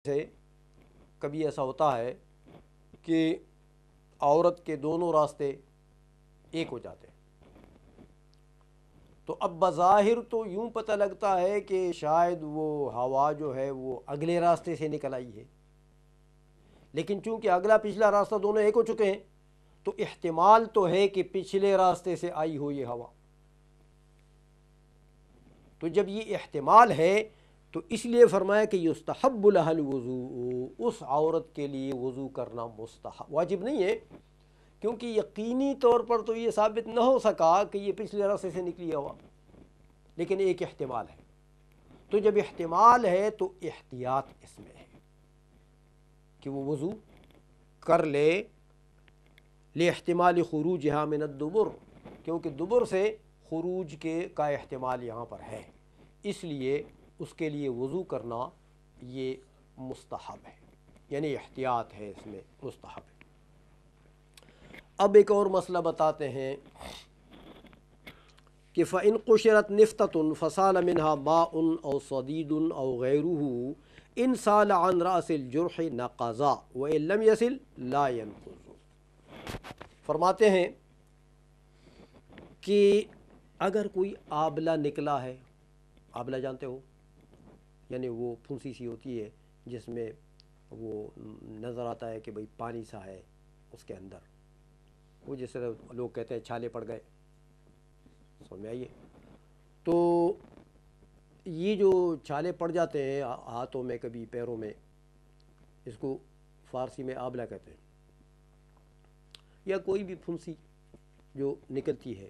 سے کبھی ایسا ہوتا ہے کہ عورت کے دونوں راستے ایک ہو جاتے ہیں، تو اب بظاہر تو یوں پتہ لگتا ہے کہ شاید وہ ہوا جو ہے وہ اگلے راستے سے نکل آئی ہے، لیکن چونکہ اگلا پچھلا راستہ دونوں ایک ہو چکے ہیں تو احتمال تو ہے کہ پچھلے راستے سے آئی ہو یہ ہوا۔ تو جب یہ احتمال ہے تو اس لیے فرمایا کہ یستحب لها الوضوء، اس عورت کے لیے وضو کرنا مستحب، واجب نہیں ہے، کیونکہ یقینی طور پر تو یہ ثابت نہ ہو سکا کہ یہ پچھلے راستے سے نکلی ہوا، لیکن ایک احتمال ہے۔ تو جب احتمال ہے تو احتیاط اس میں ہے کہ وہ وضو کر لے، لاحتمال خروجها من الدبر، کیونکہ دبر سے خروج کا احتمال یہاں پر ہے، اس لیے اس کے لیے وضو کرنا یہ مستحب ہے، یعنی احتیاط ہے اس میں، مستحب ہے۔ اب ایک اور مسئلہ بتاتے ہیں کہ فَإِن قُشِرَتْ نِفْتَةٌ فَسَالَ مِنْهَا مَاءٌ أَوْ صَدِيدٌ أَوْ غَيْرُهُ إِنْ سَالَ عَنْ رَأْسِ الْجُرْحِ نَقَضَ وَإِن لَمْ يَصِلْ لَا يَنْقُضُ۔ فرماتے ہیں کہ اگر کوئی آبلہ نکلا ہے، آبلہ جانتے ہو، یعنی وہ پھنسی سی ہوتی ہے جس میں وہ نظر آتا ہے کہ بھئی پانی سا ہے اس کے اندر، وہ جس طرح لوگ کہتے ہیں چھالے پڑ گئے، سمجھ میں آئیے؟ تو یہ جو چھالے پڑ جاتے ہیں ہاتھوں میں کبھی پیروں میں، اس کو فارسی میں آبلہ کہتے ہیں، یا کوئی بھی پھنسی جو نکلتی ہے،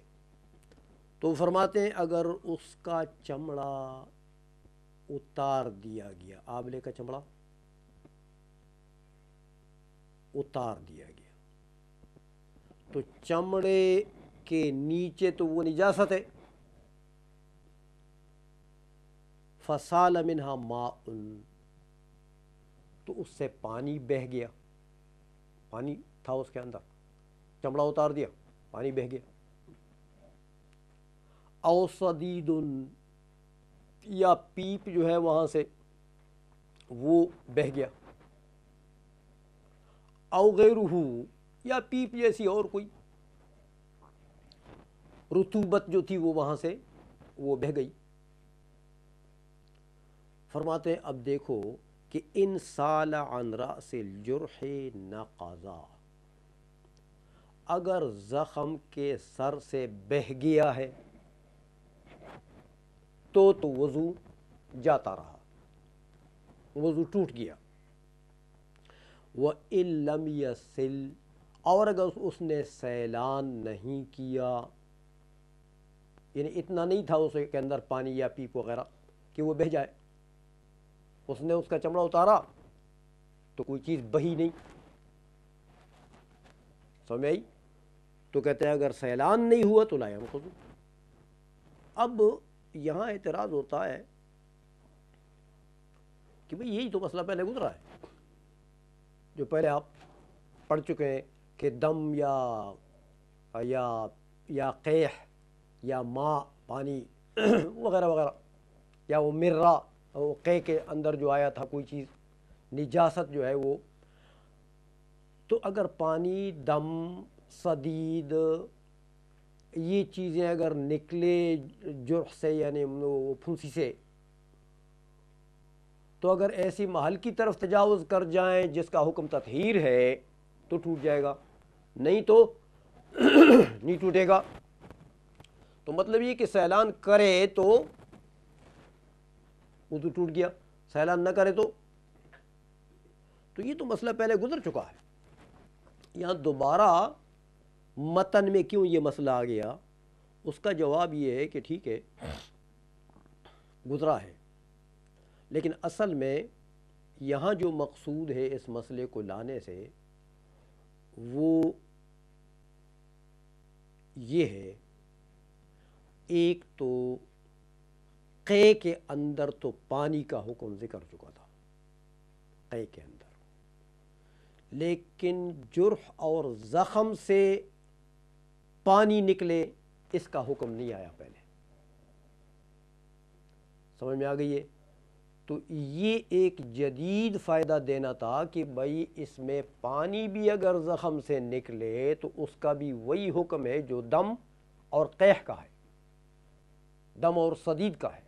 تو فرماتے ہیں اگر اس کا چمڑا اتار دیا گیا، آبلے کا چمڑا اتار دیا گیا، تو چمڑے کے نیچے تو وہ نجاست ہے، فَسَالَ مِنْهَا مَاءٌ، تو اس سے پانی بہہ گیا، پانی تھا اس کے اندر، چمڑا اتار دیا، پانی بہہ گیا، او صدید، یا پیپ جو ہے وہاں سے وہ بہہ گیا، او غیرہ، یا پیپ جیسی اور کوئی رطوبت جو تھی وہ وہاں سے وہ بہہ گئی۔ فرماتے ہیں اب دیکھو کہ ان سال عن رأس الجرح نقضا، اگر زخم کے سر سے بہہ گیا ہے تو وضو جاتا رہا، وضو ٹوٹ گیا۔ وَإِن لَمْ يَصِلْ، اور اگر اس نے سیلان نہیں کیا، یعنی اتنا نہیں تھا اس کے اندر پانی یا پیپ وغیرہ کہ وہ بہہ جائے، اس نے اس کا چمڑا اتارا تو کوئی چیز بہی نہیں، سمجھ آئی؟ تو کہتے ہیں اگر سیلان نہیں ہوا تو لا ينقض۔ اب یہاں اعتراض ہوتا ہے کہ بھئی یہی تو مسئلہ پہلے گزرا ہے، جو پہلے آپ پڑھ چکے ہیں کہ دم یا قیح یا ماء پانی وغیرہ وغیرہ، یا وہ مرہ، وہ قیح کے اندر جو آیا تھا کوئی چیز نجاست جو ہے وہ، تو اگر پانی، دم، صدید، یہ چیزیں اگر نکلے جرح سے، یعنی وہ پھنسی سے، تو اگر ایسی محل کی طرف تجاوز کر جائیں جس کا حکم تطہیر ہے تو ٹوٹ جائے گا، نہیں تو نہیں ٹوٹے گا۔ تو مطلب یہ کہ سیلان کرے تو وضو ٹوٹ گیا، سیلان نہ کرے تو یہ تو مسئلہ پہلے گزر چکا ہے۔ یہاں دوبارہ متن میں کیوں یہ مسئلہ آ گیا، اس کا جواب یہ ہے کہ ٹھیک ہے گزرا ہے، لیکن اصل میں یہاں جو مقصود ہے اس مسئلے کو لانے سے وہ یہ ہے، ایک تو قے کے اندر تو پانی کا حکم ذکر چکا تھا قے کے اندر، لیکن جرح اور زخم سے پانی نکلے اس کا حکم نہیں آیا پہلے، سمجھ میں آ گئی ہے؟ تو یہ ایک جدید فائدہ دینا تھا کہ بھائی اس میں پانی بھی اگر زخم سے نکلے تو اس کا بھی وہی حکم ہے جو دم اور قیح کا ہے، دم اور صدید کا ہے۔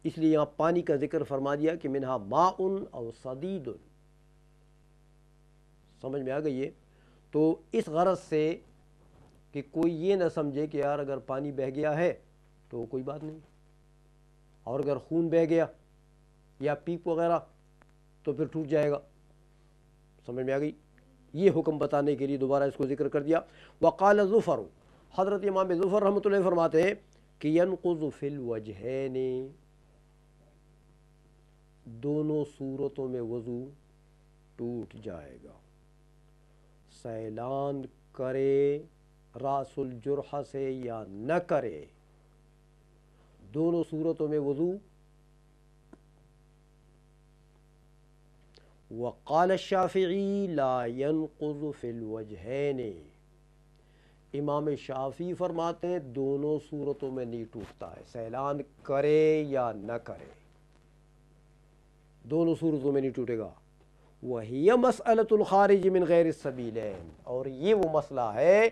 اس لیے یہاں پانی کا ذکر فرما دیا کہ منہا ماء او صدید، سمجھ میں آ گئی ہے؟ تو اس غرض سے کہ کوئی یہ نہ سمجھے کہ یار اگر پانی بہہ گیا ہے تو کوئی بات نہیں، اور اگر خون بہہ گیا یا پیپ وغیرہ تو پھر ٹوٹ جائے گا۔ سمجھ میں آ گئی؟ یہ حکم بتانے کے لیے دوبارہ اس کو ذکر کر دیا۔ وقال ظفر، حضرت امام ظفر رحمۃ اللہ فرماتے ہیں کہ ینقض فی الوجہین، دونوں صورتوں میں وضو ٹوٹ جائے گا، سیلان کرے راس الجرح سے یا نہ کرے، دونوں صورتوں میں وضو۔ وقال الشافعی لا ينقض فی الوجہین، امام شافعی فرماتے ہیں دونوں صورتوں میں نہیں ٹوٹتا ہے، سیلان کرے یا نہ کرے، دونوں صورتوں میں نہیں ٹوٹے گا۔ وہی مسئلۃ الخارج من غیر السبیلین، اور یہ وہ مسئلہ ہے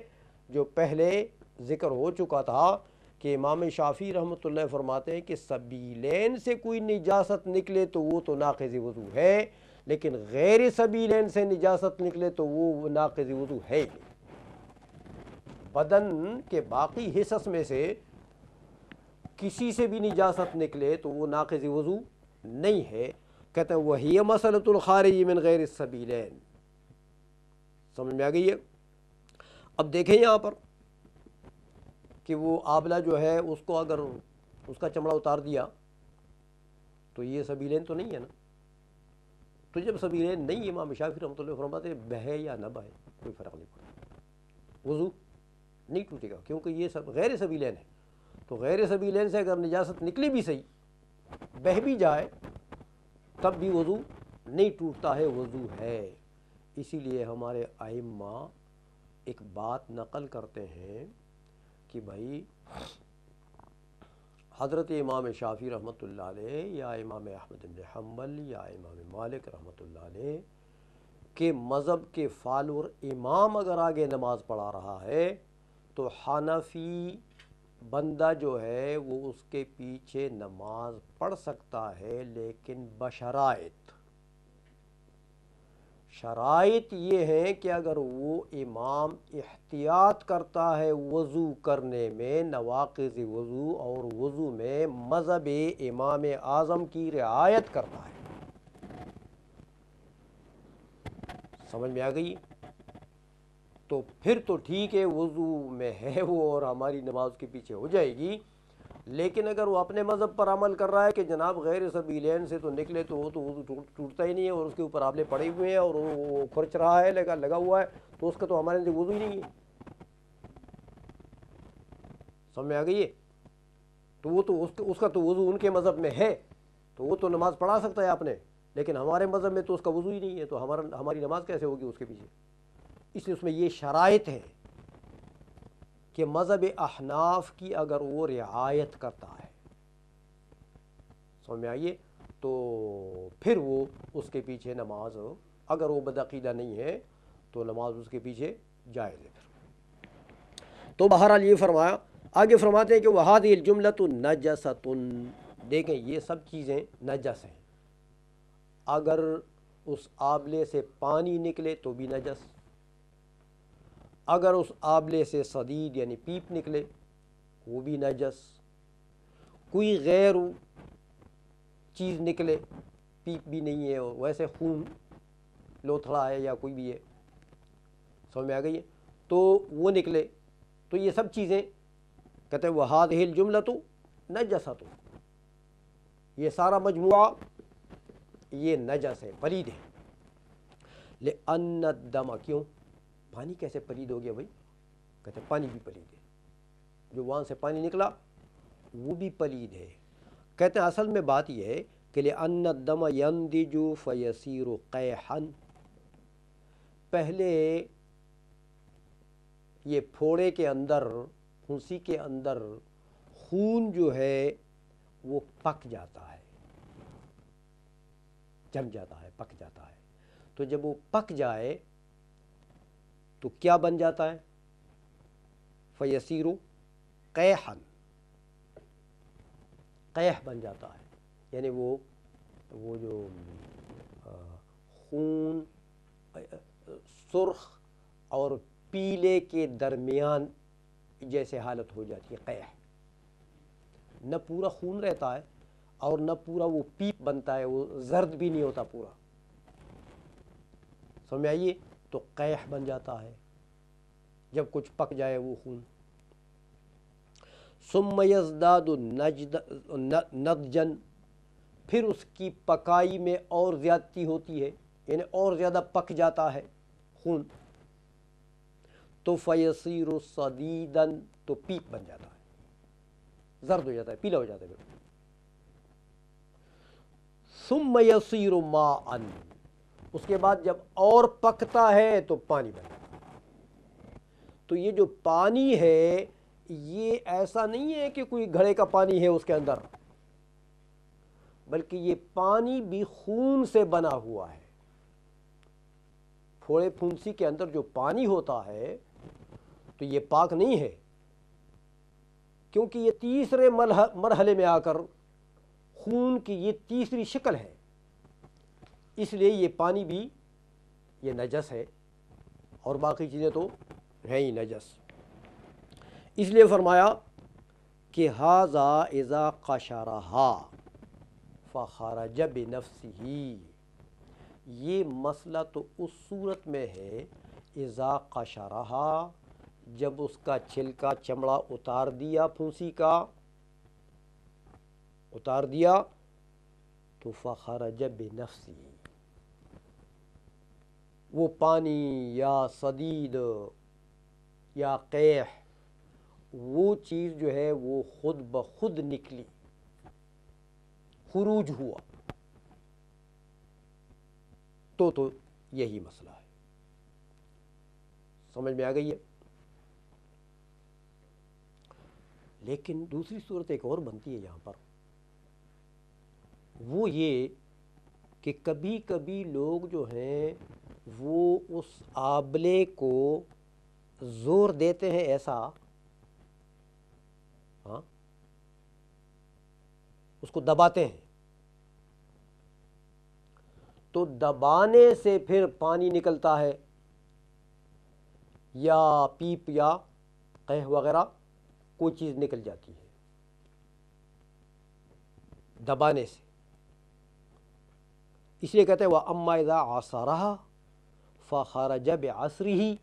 جو پہلے ذکر ہو چکا تھا کہ امام شافعی رحمۃ اللہ فرماتے ہیں کہ سبیلین سے کوئی نجاست نکلے تو وہ تو ناقض وضو ہے، لیکن غیر سبیلین سے نجاست نکلے تو وہ ناقض وضو ہے ہی نہیں۔ بدن کے باقی حصص میں سے کسی سے بھی نجاست نکلے تو وہ ناقض وضو نہیں ہے۔ کہتے ہیں وہی مسئلۃ الخارج من غیر السبیلین، سمجھ میں آ گئی ہے؟ اب دیکھیں یہاں پر کہ وہ آبلہ جو ہے اس کو اگر اس کا چمڑا اتار دیا تو یہ سبیلین تو نہیں ہے نا، تو جب سبیلین نہیں، امام شافعی رحمۃ اللہ فرماتے بہے یا نہ بہے کوئی فرق نہیں پڑتا، وضو نہیں ٹوٹے گا، کیونکہ یہ سب غیر سبیلین ہے۔ تو غیر سبیلین سے اگر نجاست نکلی بھی صحیح، بہہ بھی جائے، تب بھی وضو نہیں ٹوٹتا ہے، وضو ہے۔ اسی لیے ہمارے ائمہ ایک بات نقل کرتے ہیں کہ بھائی حضرت امام شافعی رحمۃ اللہ علیہ یا امام احمد بن حنبل یا امام مالک رحمۃ اللہ علیہ کے مذہب کے فالور امام اگر آگے نماز پڑھا رہا ہے تو حنفی بندہ جو ہے وہ اس کے پیچھے نماز پڑھ سکتا ہے، لیکن بشرائط، شرائط یہ ہیں کہ اگر وہ امام احتیاط کرتا ہے وضو کرنے میں، نواقض وضو اور وضو میں مذہب امام اعظم کی رعایت کرتا ہے۔ سمجھ میں آ گئی؟ تو پھر تو ٹھیک ہے، وضو میں ہے وہ اور ہماری نماز کے پیچھے ہو جائے گی، لیکن اگر وہ اپنے مذہب پر عمل کر رہا ہے کہ جناب غیر سبیلین سے تو نکلے تو وہ تو وضو ٹوٹتا ہی نہیں ہے، اور اس کے اوپر آبلے پڑے ہوئے ہیں اور وہ کھرچ رہا ہے، لگا ہوا ہے، تو اس کا تو ہمارے اندر وضو ہی نہیں ہے۔ سمجھ میں آ گئی ہے؟ تو وہ تو اس کا تو وضو ان کے مذہب میں ہے، تو وہ تو نماز پڑھا سکتا ہے آپ نے، لیکن ہمارے مذہب میں تو اس کا وضو ہی نہیں ہے، تو ہماری نماز کیسے ہوگی اس کے پیچھے؟ اس لیے اس میں یہ شرائط ہے کہ مذہب احناف کی اگر وہ رعایت کرتا ہے، سمجھ میں آئیے، تو پھر وہ اس کے پیچھے نماز، اگر وہ بدعقیدہ نہیں ہے تو نماز اس کے پیچھے جائز ہے پھر۔ تو بہرحال یہ فرمایا، آگے فرماتے ہیں کہ وَهَذِهِ الْجُمْلَةُ نَجَسَةٌ، دیکھیں یہ سب چیزیں نجس ہیں، اگر اس آبلے سے پانی نکلے تو بھی نجس، اگر اس آبلے سے صدید یعنی پیپ نکلے وہ بھی نجس، کوئی غیر چیز نکلے، پیپ بھی نہیں ہے، ویسے خون لوتھڑا ہے یا کوئی بھی ہے، سمجھ میں آ گئی ہے، تو وہ نکلے، تو یہ سب چیزیں کہتے ہیں وَهَذِهِ الْجُمْلَةُ نَجَسَةٌ، یہ سارا مجموعہ یہ نجس ہے، پلید ہے۔ لِأَنَّ الدَّمَ، کیوں؟ پانی کیسے پلید ہو گیا بھائی؟ کہتے ہیں پانی بھی پلید ہے، جو وہاں سے پانی نکلا وہ بھی پلید ہے۔ کہتے ہیں اصل میں بات یہ ہے کہ لِأَنَّ الدَّمَ يَنْدِجُ فَيَسِيرُ قَيْحًا، پہلے یہ پھوڑے کے اندر، پھنسی کے اندر خون جو ہے وہ پک جاتا ہے، جم جاتا ہے، پک جاتا ہے۔ تو جب وہ پک جائے تو کیا بن جاتا ہے؟ فیسیرو قیحن، قیح بن جاتا ہے، یعنی وہ جو خون سرخ اور پیلے کے درمیان جیسے حالت ہو جاتی ہے، قیح۔ نہ پورا خون رہتا ہے اور نہ پورا وہ پیپ بنتا ہے، وہ زرد بھی نہیں ہوتا پورا، سمجھ آئیے؟ تو قیح بن جاتا ہے جب کچھ پک جائے وہ خون۔ ثم یزداد نضجن، پھر اس کی پکائی میں اور زیادتی ہوتی ہے، یعنی اور زیادہ پک جاتا ہے خون، تو فیصیر صدیدن، تو پیپ بن جاتا ہے، زرد ہو جاتا ہے، پیلا ہو جاتا ہے۔ ثم یصیر ماء، اس کے بعد جب اور پکتا ہے تو پانی بن جاتا ہے۔ تو یہ جو پانی ہے یہ ایسا نہیں ہے کہ کوئی گھڑے کا پانی ہے اس کے اندر، بلکہ یہ پانی بھی خون سے بنا ہوا ہے۔ پھوڑے پھنسی کے اندر جو پانی ہوتا ہے تو یہ پاک نہیں ہے، کیونکہ یہ تیسرے مرحلے میں آ کر خون کی یہ تیسری شکل ہے، اس لیے یہ پانی بھی یہ نجس ہے، اور باقی چیزیں تو ہیں ہی نجس۔ اس لیے فرمایا کہ ھذا اذا قشرھا فخرج بنفسہ، یہ مسئلہ تو اس صورت میں ہے اذا قشرھا، جب اس کا چھلکا چمڑا اتار دیا، پھنسی کا اتار دیا، تو فخرج بنفسہ، وہ پانی یا صدید یا قیح، وہ چیز جو ہے وہ خود بخود نکلی، خروج ہوا، تو یہی مسئلہ ہے۔ سمجھ میں آ گئی ہے؟ لیکن دوسری صورت ایک اور بنتی ہے یہاں پر، وہ یہ کہ کبھی کبھی لوگ جو ہیں وہ اس آبلے کو زور دیتے ہیں ایسا، ہاں، اس کو دباتے ہیں، تو دبانے سے پھر پانی نکلتا ہے، یا پیپ یا قیح وغیرہ کوئی چیز نکل جاتی ہے دبانے سے۔ اس لیے کہتے ہیں وَأَمَّا إِذَا عَصَرَهَا فَخَرَجَ بِعَصْرِهِ،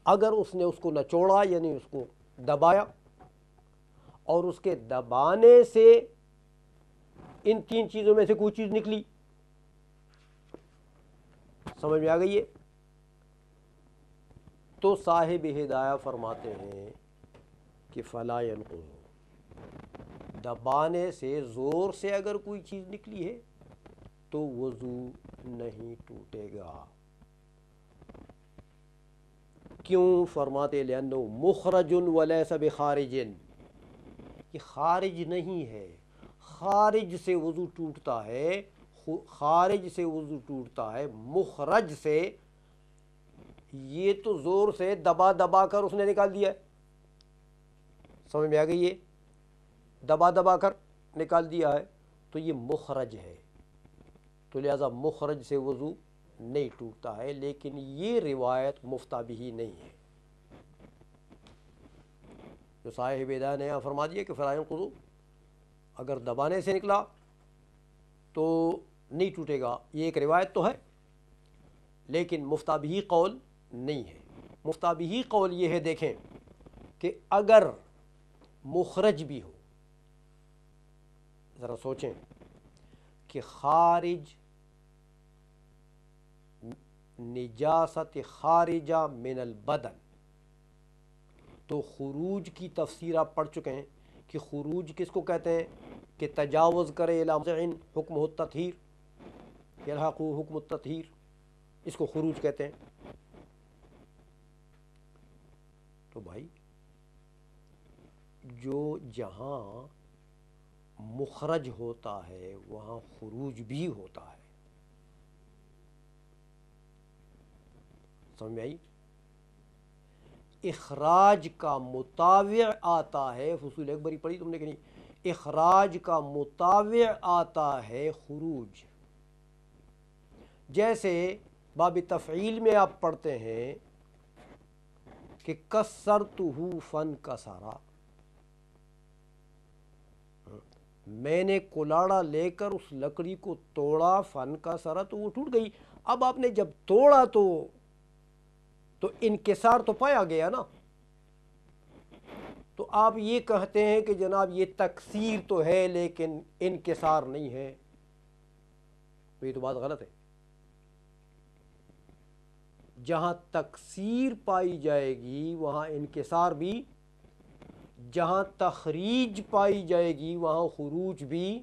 اگر اس نے اس کو نچوڑا یعنی اس کو دبایا اور اس کے دبانے سے ان تین چیزوں میں سے کوئی چیز نکلی، سمجھ میں آ گئی ہے؟ تو صاحب ہدایہ فرماتے ہیں کہ فَلَا يَنْقُضُ، دبانے سے زور سے اگر کوئی چیز نکلی ہے تو وضو نہیں ٹوٹے گا۔ کیوں؟ فرماتے لأنه مخرج وليس بخارج، یہ خارج نہیں ہے، خارج سے وضو ٹوٹتا ہے، خارج سے وضو ٹوٹتا ہے، مخرج سے یہ تو زور سے دبا دبا کر اس نے نکال دیا ہے، سمجھ میں آ گئی ہے؟ دبا دبا کر نکال دیا ہے تو یہ مخرج ہے، تو لہذا مخرج سے وضو نہیں ٹوٹتا ہے۔ لیکن یہ روایت مفتہ بہ نہیں ہے، جو صاحب ہدایہ نے یہاں فرما دیا کہ فَلَا يَنْقُضُ، اگر دبانے سے نکلا تو نہیں ٹوٹے گا، یہ ایک روایت تو ہے لیکن مفتہ بہ قول نہیں ہے۔ مفتہ بہ قول یہ ہے، دیکھیں کہ اگر مخرج بھی ہو، ذرا سوچیں کہ خارج نجاست خارجہ من البدن، تو خروج کی تفسیر آپ پڑھ چکے ہیں کہ خروج کس کو کہتے ہیں؟ کہ تجاوز کرے الی موضع حکمہ التطہیر، یلحقہ حکم التطہیر، اس کو خروج کہتے ہیں۔ تو بھائی جو جہاں مخرج ہوتا ہے وہاں خروج بھی ہوتا ہے. سمجھ میں آئی؟ اخراج کا مطابع آتا ہے، فصول ایک باری پڑھی تم نے کہ نہیں، اخراج کا مطابع آتا ہے خروج. جیسے باب تفعیل میں آپ پڑھتے ہیں کہ کسرتہ فن کسرا، میں نے کلاڑا لے کر اس لکڑی کو توڑا، فن کسرا تو وہ ٹوٹ گئی. اب آپ نے جب توڑا تو انکسار تو پایا گیا نا. تو آپ یہ کہتے ہیں کہ جناب یہ تکسیر تو ہے لیکن انکسار نہیں ہے، تو یہ تو بات غلط ہے. جہاں تکسیر پائی جائے گی وہاں انکسار بھی، جہاں تخریج پائی جائے گی وہاں خروج بھی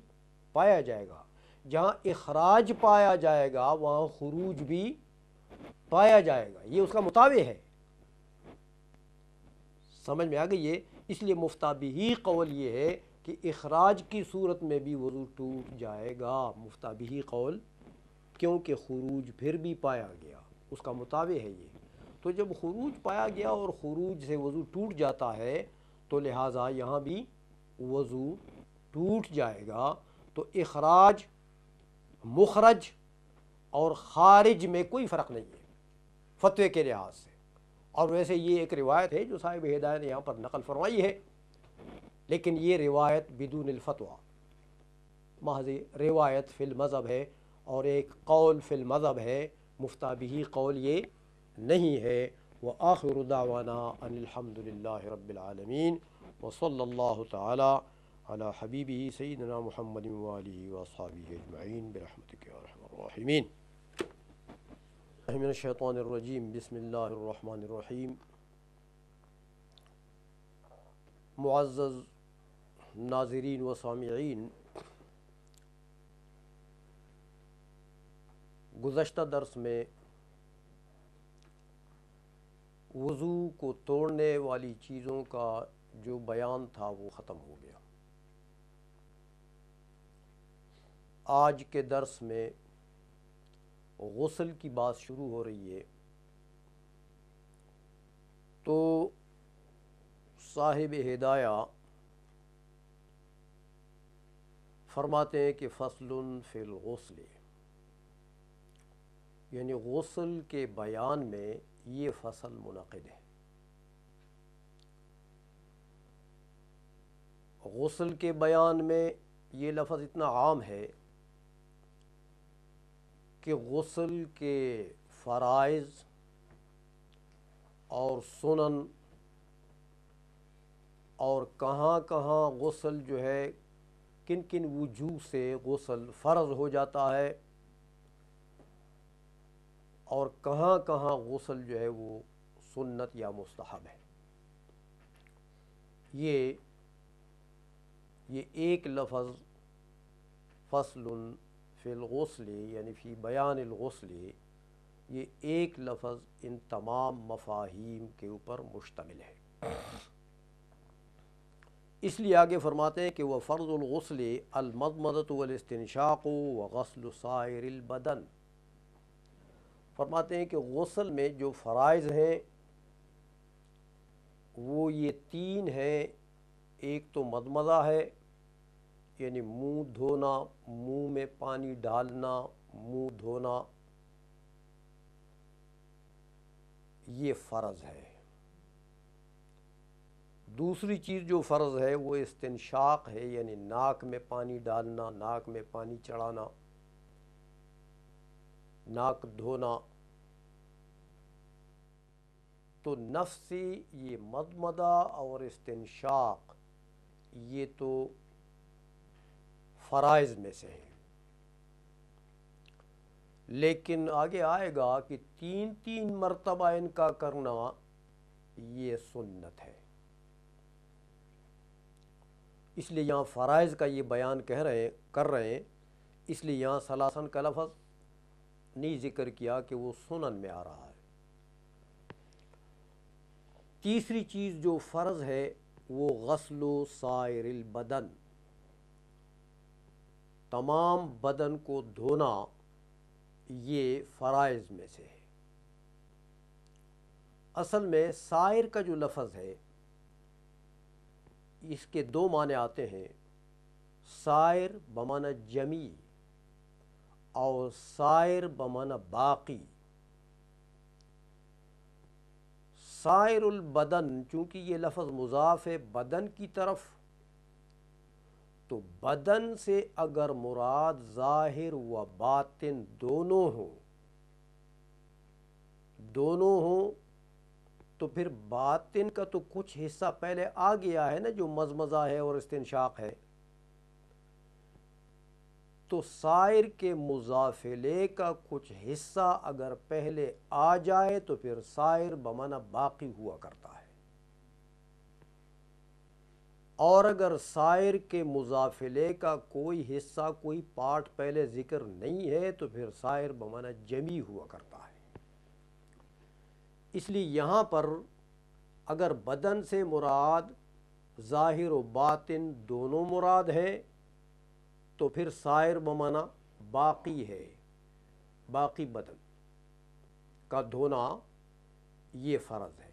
پایا جائے گا، جہاں اخراج پایا جائے گا وہاں خروج بھی پایا جائے گا. یہ اس کا مطابع ہے. سمجھ میں آ گئی ہے؟ اس لیے مفتابہی قول یہ ہے کہ اخراج کی صورت میں بھی وضو ٹوٹ جائے گا. مفتابہی قول، کیونکہ خروج پھر بھی پایا گیا، اس کا مطابع ہے یہ. تو جب خروج پایا گیا اور خروج سے وضو ٹوٹ جاتا ہے تو لہٰذا یہاں بھی وضو ٹوٹ جائے گا. تو اخراج، مخرج اور خارج میں کوئی فرق نہیں ہے فتوے کے لحاظ سے. اور ویسے یہ ایک روایت ہے جو صاحب ہدایت نے یہاں پر نقل فرمائی ہے، لیکن یہ روایت بدون الفتویٰ، محض روایت فی المذہب ہے اور ایک قول فی المذہب ہے. مفتابہی قول یہ نہیں ہے. وآخر دعوانا ان الحمد للہ رب العالمین وصلی اللہ تعالی علی حبیبہ سیدنا محمد وآلہ واصحابہ اجمعین برحمتک یا ارحم الراحمین. من الشیطان الرجیم، بسم اللہ الرحمن الرحیم. معزز ناظرین و سامعین، گزشتہ درس میں وضو کو توڑنے والی چیزوں کا جو بیان تھا وہ ختم ہو گیا. آج کے درس میں غسل کی بات شروع ہو رہی ہے. تو صاحب ہدایہ فرماتے ہیں کہ فصل فی الغسل، یعنی غسل کے بیان میں یہ فصل منعقد ہے. غسل کے بیان میں یہ لفظ اتنا عام ہے کہ غسل کے فرائض اور سنن اور کہاں کہاں غسل جو ہے، کن کن وجوہ سے غسل فرض ہو جاتا ہے اور کہاں کہاں غسل جو ہے وہ سنت یا مستحب ہے. یہ ایک لفظ فصل فی الغسل یعنی فی بیان الغسل، یہ ایک لفظ ان تمام مفاہیم کے اوپر مشتمل ہے. اس لیے آگے فرماتے ہیں کہ وہ فرض الغسل المضمضۃ والاستنشاق وغسل سائر البدن. فرماتے ہیں کہ غسل میں جو فرائض ہیں وہ یہ تین ہیں. ایک تو مضمضہ ہے، یعنی منہ دھونا، منہ میں پانی ڈالنا، منہ دھونا، یہ فرض ہے. دوسری چیز جو فرض ہے وہ استنشاق ہے، یعنی ناک میں پانی ڈالنا، ناک میں پانی چڑھانا، ناک دھونا. تو نفسی یہ مضمضہ اور استنشاق یہ تو فرائض میں سے ہیں، لیکن آگے آئے گا کہ تین مرتبہ ان کا کرنا یہ سنت ہے. اس لیے یہاں فرائض کا یہ بیان کر رہے ہیں، اس لیے یہاں ثلاثن کا لفظ نہیں ذکر کیا کہ وہ سنن میں آ رہا ہے. تیسری چیز جو فرض ہے وہ غسل سائر البدن، تمام بدن کو دھونا یہ فرائض میں سے ہے۔ اصل میں سائر کا جو لفظ ہے اس کے دو معنی آتے ہیں، سائر بمعنی جمی اور سائر بمعنی باقی۔ سائر البدن، چونکہ یہ لفظ مضاف ہے بدن کی طرف، تو بدن سے اگر مراد ظاہر و باطن دونوں ہوں تو پھر باطن کا تو کچھ حصہ پہلے آ گیا ہے نا، جو مزمزہ ہے اور استنشاق ہے، تو سائر کے مضاف الیہ کا کچھ حصہ اگر پہلے آ جائے تو پھر سائر بمعنی باقی ہوا کرتا ہے، اور اگر سائر کے مضاف الیہ کا کوئی حصہ کوئی پارٹ پہلے ذکر نہیں ہے تو پھر سائر بمعنی جمی ہوا کرتا ہے۔ اس لیے یہاں پر اگر بدن سے مراد ظاہر و باطن دونوں مراد ہے تو پھر سائر بمعنی باقی ہے، باقی بدن کا دھونا یہ فرض ہے۔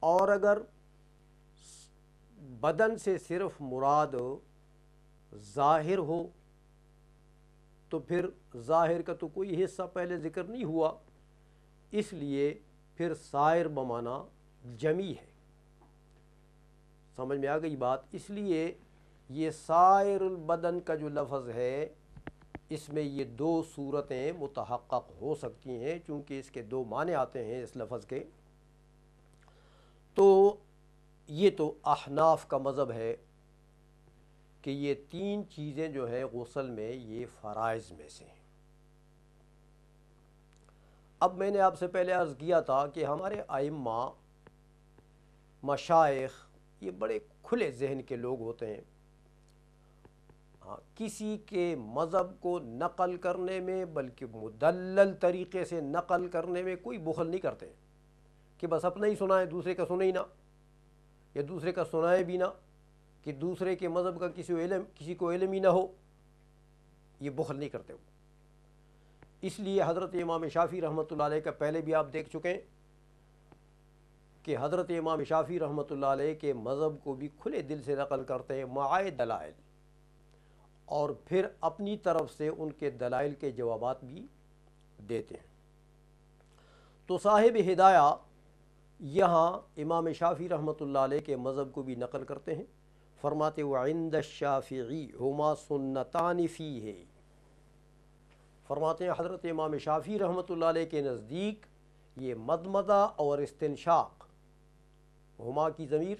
اور اگر بدن سے صرف مراد ظاہر ہو تو پھر ظاہر کا تو کوئی حصہ پہلے ذکر نہیں ہوا، اس لیے پھر سائر بمعنی جمی ہے۔ سمجھ میں آ گئی بات؟ اس لیے یہ سائر البدن کا جو لفظ ہے اس میں یہ دو صورتیں متحقق ہو سکتی ہیں، چونکہ اس کے دو معنی آتے ہیں اس لفظ کے۔ تو یہ تو احناف کا مذہب ہے کہ یہ تین چیزیں جو ہیں غسل میں یہ فرائض میں سے ہیں۔ اب میں نے آپ سے پہلے عرض کیا تھا کہ ہمارے ائمہ مشائخ یہ بڑے کھلے ذہن کے لوگ ہوتے ہیں، کسی کے مذہب کو نقل کرنے میں بلکہ مدلل طریقے سے نقل کرنے میں کوئی بخل نہیں کرتے کہ بس اپنا ہی سنائیں، دوسرے کا سنیں ہی نہ، یا دوسرے کا سنائے بھی نہ، کہ دوسرے کے مذہب کا کسی کو علم ہی نہ ہو، یہ بخل نہیں کرتے وہ۔ اس لیے حضرت امام شافعی رحمۃ اللہ علیہ کا پہلے بھی آپ دیکھ چکے ہیں کہ حضرت امام شافعی رحمۃ اللہ علیہ کے مذہب کو بھی کھلے دل سے نقل کرتے ہیں معائے دلائل، اور پھر اپنی طرف سے ان کے دلائل کے جوابات بھی دیتے ہیں۔ تو صاحب ہدایہ یہاں امام شافعی رحمۃ اللہ علیہ کے مذہب کو بھی نقل کرتے ہیں، فرماتے وعند الشافعی ہما سنتان فیہ، فرماتے ہیں حضرت امام شافعی رحمۃ اللہ علیہ کے نزدیک یہ مضمضہ اور استنشاق، ہما کی ضمیر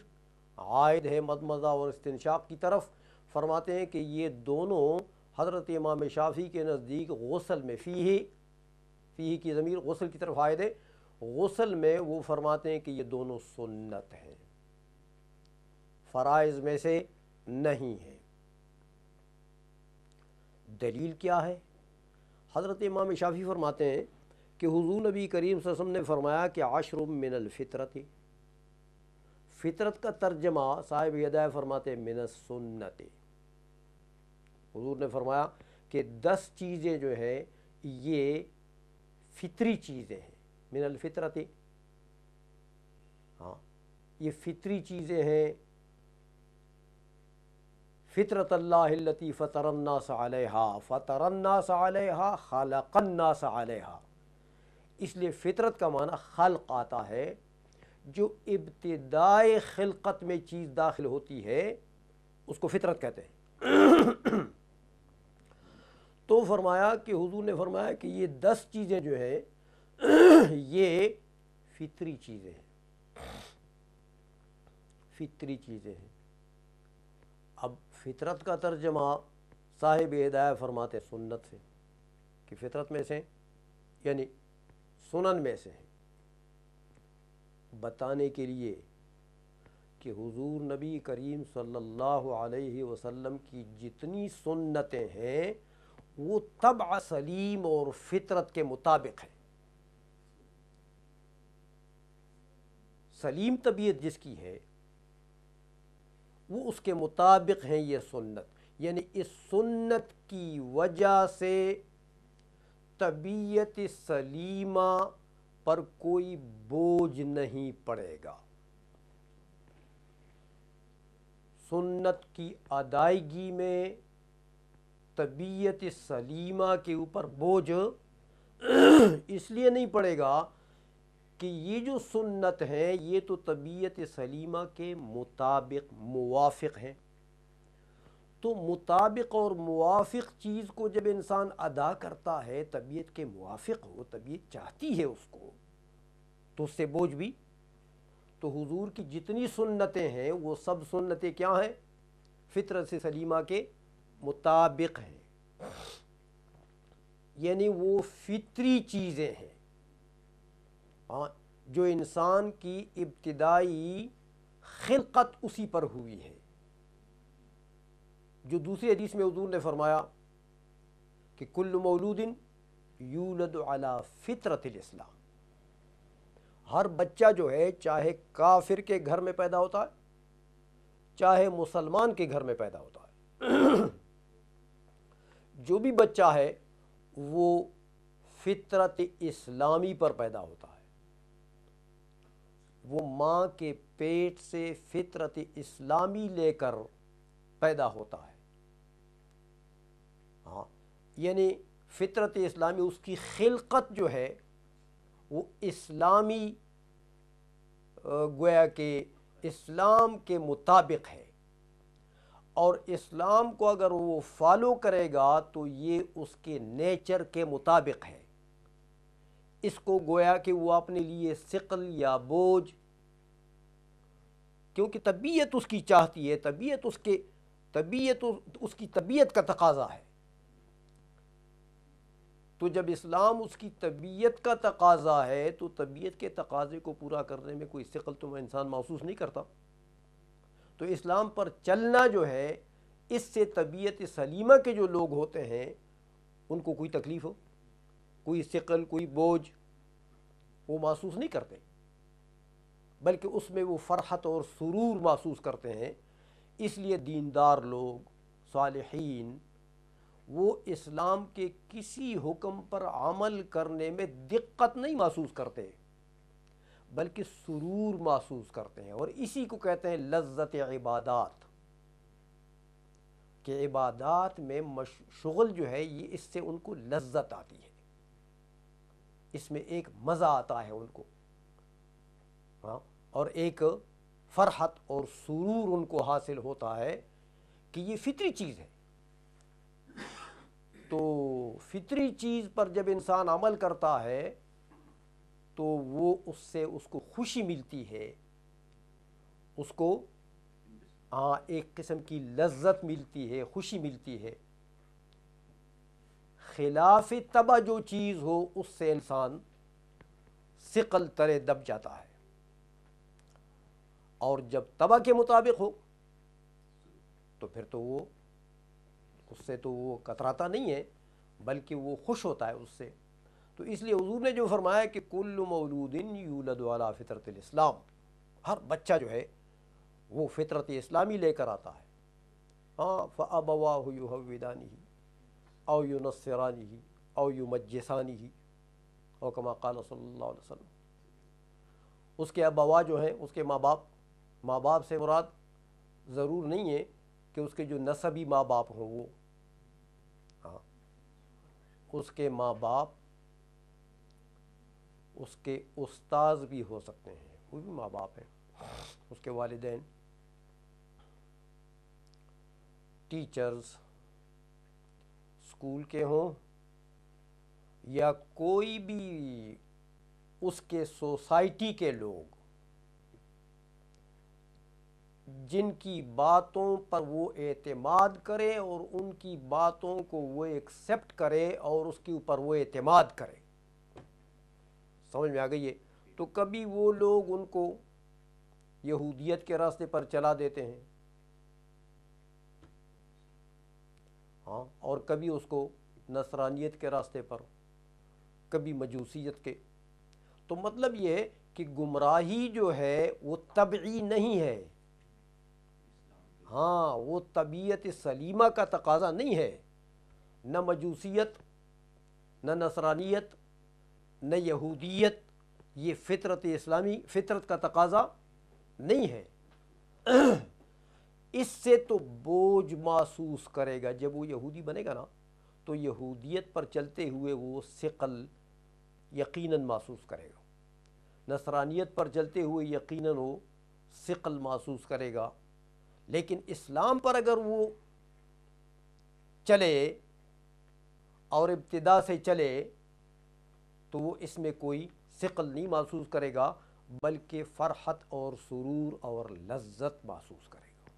عائد ہے مضمضہ اور استنشاق کی طرف، فرماتے ہیں کہ یہ دونوں حضرت امام شافعی کے نزدیک غسل میں فیہ کی ضمیر غسل کی طرف عائد ہے، غسل میں وہ فرماتے ہیں کہ یہ دونوں سنت ہیں، فرائض میں سے نہیں ہیں۔ دلیل کیا ہے؟ حضرت امام شافعی فرماتے ہیں کہ حضور نبی کریم صلی اللہ علیہ وسلم نے فرمایا کہ عشر من الفطرت، فطرت کا ترجمہ صاحب ہدایہ فرماتے ہیں من السنت، حضور نے فرمایا کہ 10 چیزیں جو ہیں یہ فطری چیزیں ہیں، من الفطرت، ہاں یہ فطری چیزیں ہیں، فطرت اللہ التی فطر الناس علیہا، فطر الناس علیہا خلق الناس علیہا، اس لیے فطرت کا معنی خلق آتا ہے، جو ابتدائے خلقت میں چیز داخل ہوتی ہے اس کو فطرت کہتے ہیں۔ تو فرمایا کہ حضور نے فرمایا کہ یہ 10 چیزیں جو ہیں یہ فطری چیزیں ہیں، فطری چیزیں ہیں۔ اب فطرت کا ترجمہ صاحب ہدایہ فرماتے سنت سے، کہ فطرت میں سے یعنی سنن میں سے ہیں، بتانے کے لیے کہ حضور نبی کریم صلی اللہ علیہ وسلم کی جتنی سنتیں ہیں وہ طبع سلیم اور فطرت کے مطابق ہیں، سلیم طبیعت جس کی ہے وہ اس کے مطابق ہیں یہ سنت، یعنی اس سنت کی وجہ سے طبیعت سلیمہ پر کوئی بوجھ نہیں پڑے گا، سنت کی ادائیگی میں طبیعت سلیمہ کے اوپر بوجھ اس لیے نہیں پڑے گا کہ یہ جو سنت ہے یہ تو طبیعت سلیمہ کے مطابق موافق ہیں، تو مطابق اور موافق چیز کو جب انسان ادا کرتا ہے، طبیعت کے موافق ہو، طبیعت چاہتی ہے اس کو، تو اس سے بوجھ بھی، تو حضور کی جتنی سنتیں ہیں وہ سب سنتیں کیا ہیں؟ فطرت سلیمہ کے مطابق ہیں، یعنی وہ فطری چیزیں ہیں جو انسان کی ابتدائی خلقت اسی پر ہوئی ہے، جو دوسری حدیث میں حضور نے فرمایا کہ کل مولود یولد علی فطرت الاسلام، ہر بچہ جو ہے چاہے کافر کے گھر میں پیدا ہوتا ہے چاہے مسلمان کے گھر میں پیدا ہوتا ہے، جو بھی بچہ ہے وہ فطرت اسلامی پر پیدا ہوتا ہے، وہ ماں کے پیٹ سے فطرت اسلامی لے کر پیدا ہوتا ہے، ہاں یعنی فطرت اسلامی اس کی خلقت جو ہے وہ اسلامی گویا کہ اسلام کے مطابق ہے، اور اسلام کو اگر وہ فالو کرے گا تو یہ اس کے نیچر کے مطابق ہے، اس کو گویا کہ وہ اپنے لیے ثقل یا بوجھ، کیونکہ طبیعت اس کی چاہتی ہے، طبیعت اس کی طبیعت کا تقاضا ہے، تو جب اسلام اس کی طبیعت کا تقاضا ہے تو طبیعت کے تقاضے کو پورا کرنے میں کوئی ثقل تو انسان محسوس نہیں کرتا، تو اسلام پر چلنا جو ہے اس سے طبیعت سلیمہ کے جو لوگ ہوتے ہیں ان کو کوئی تکلیف ہو، کوئی ثقل، کوئی بوجھ وہ محسوس نہیں کرتے، بلکہ اس میں وہ فرحت اور سرور محسوس کرتے ہیں، اس لیے دیندار لوگ، صالحین، وہ اسلام کے کسی حکم پر عمل کرنے میں دقت نہیں محسوس کرتے بلکہ سرور محسوس کرتے ہیں، اور اسی کو کہتے ہیں لذت عبادات، کہ عبادات میں شغل جو ہے یہ اس سے ان کو لذت آتی ہے، اس میں ایک مزہ آتا ہے ان کو، ہاں، اور ایک فرحت اور سرور ان کو حاصل ہوتا ہے کہ یہ فطری چیز ہے، تو فطری چیز پر جب انسان عمل کرتا ہے تو وہ اس سے اس کو خوشی ملتی ہے، اس کو ایک قسم کی لذت ملتی ہے، خوشی ملتی ہے، خلاف طبع جو چیز ہو اس سے انسان ثقل ترے دب جاتا ہے، اور جب طبع کے مطابق ہو تو پھر تو وہ اس سے تو وہ کتراتا نہیں ہے بلکہ وہ خوش ہوتا ہے اس سے، تو اس لیے حضور نے جو فرمایا کہ کل مولود یولد علی فطرت الاسلام، ہر بچہ جو ہے وہ فطرت اسلامی لے کر آتا ہے، فَأَبَوَاهُ يُهَوِّدَانِهِ او يُنَصِّرَانِهِ او يُمَجِّسَانِهِ او کما قال صلی اللہ علیہ وسلم، اس کے ابوا جو ہیں اس کے ماں باپ سے مراد ضرور نہیں ہے کہ اس کے جو نسبی ماں باپ ہوں، وہ اس کے ماں باپ اس کے استاذ بھی ہو سکتے ہیں، وہ بھی ماں باپ ہیں، اس کے والدین، ٹیچرز اسکول کے ہوں یا کوئی بھی اس کے سوسائٹی کے لوگ جن کی باتوں پر وہ اعتماد کرے اور ان کی باتوں کو وہ ایکسیپٹ کرے اور اس کے اوپر وہ اعتماد کرے، سمجھ میں آ گئی ہے، تو کبھی وہ لوگ ان کو یہودیت کے راستے پر چلا دیتے ہیں، اور کبھی اس کو نصرانیت کے راستے پر، کبھی مجوسیت کے، تو مطلب یہ ہے کہ گمراہی جو ہے وہ طبعی نہیں ہے، ہاں وہ طبیعت سلیمہ کا تقاضا نہیں ہے، نہ مجوسیت، نہ نصرانیت، نہ یہودیت، یہ فطرت اسلامی، فطرت کا تقاضا نہیں ہے۔ اس سے تو بوجھ محسوس کرے گا، جب وہ یہودی بنے گا نا تو یہودیت پر چلتے ہوئے وہ ثقل یقیناً محسوس کرے گا، نصرانیت پر چلتے ہوئے یقیناً وہ ثقل محسوس کرے گا، لیکن اسلام پر اگر وہ چلے اور ابتدا سے چلے تو وہ اس میں کوئی ثقل نہیں محسوس کرے گا، بلکہ فرحت اور سرور اور لذت محسوس کرے گا۔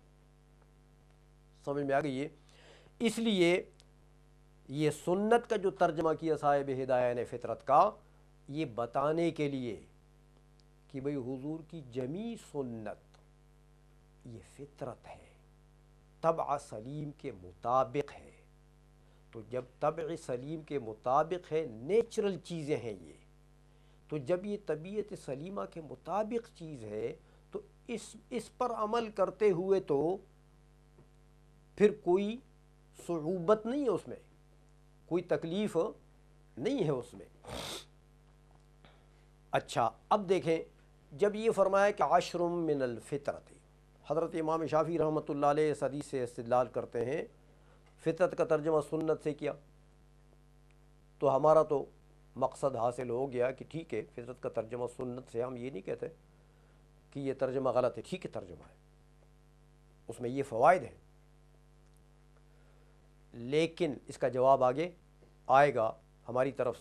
سمجھ میں آ گئی ہے؟ اس لیے یہ سنت کا جو ترجمہ کیا صاحب ہدایہ نے فطرت کا، یہ بتانے کے لیے کہ بھئی حضور کی جمیع سنت یہ فطرت ہے، طبع سلیم کے مطابق ہے۔ تو جب طبع سلیم کے مطابق ہے، نیچرل چیزیں ہیں یہ، تو جب یہ طبیعت سلیمہ کے مطابق چیز ہے تو اس پر عمل کرتے ہوئے تو پھر کوئی صعوبت نہیں ہے اس میں، کوئی تکلیف نہیں ہے اس میں۔ اچھا اب دیکھیں، جب یہ فرمایا کہ عشر من الفطرت، حضرت امام شافعی رحمۃ اللہ علیہ اس حدیث سے استدلال کرتے ہیں، فطرت کا ترجمہ سنت سے کیا تو ہمارا تو مقصد حاصل ہو گیا کہ ٹھیک ہے، فطرت کا ترجمہ سنت سے، ہم یہ نہیں کہتے کہ یہ ترجمہ غلط ہے، ٹھیک ہے ترجمہ ہے، اس میں یہ فوائد ہیں، لیکن اس کا جواب آگے آئے گا ہماری طرف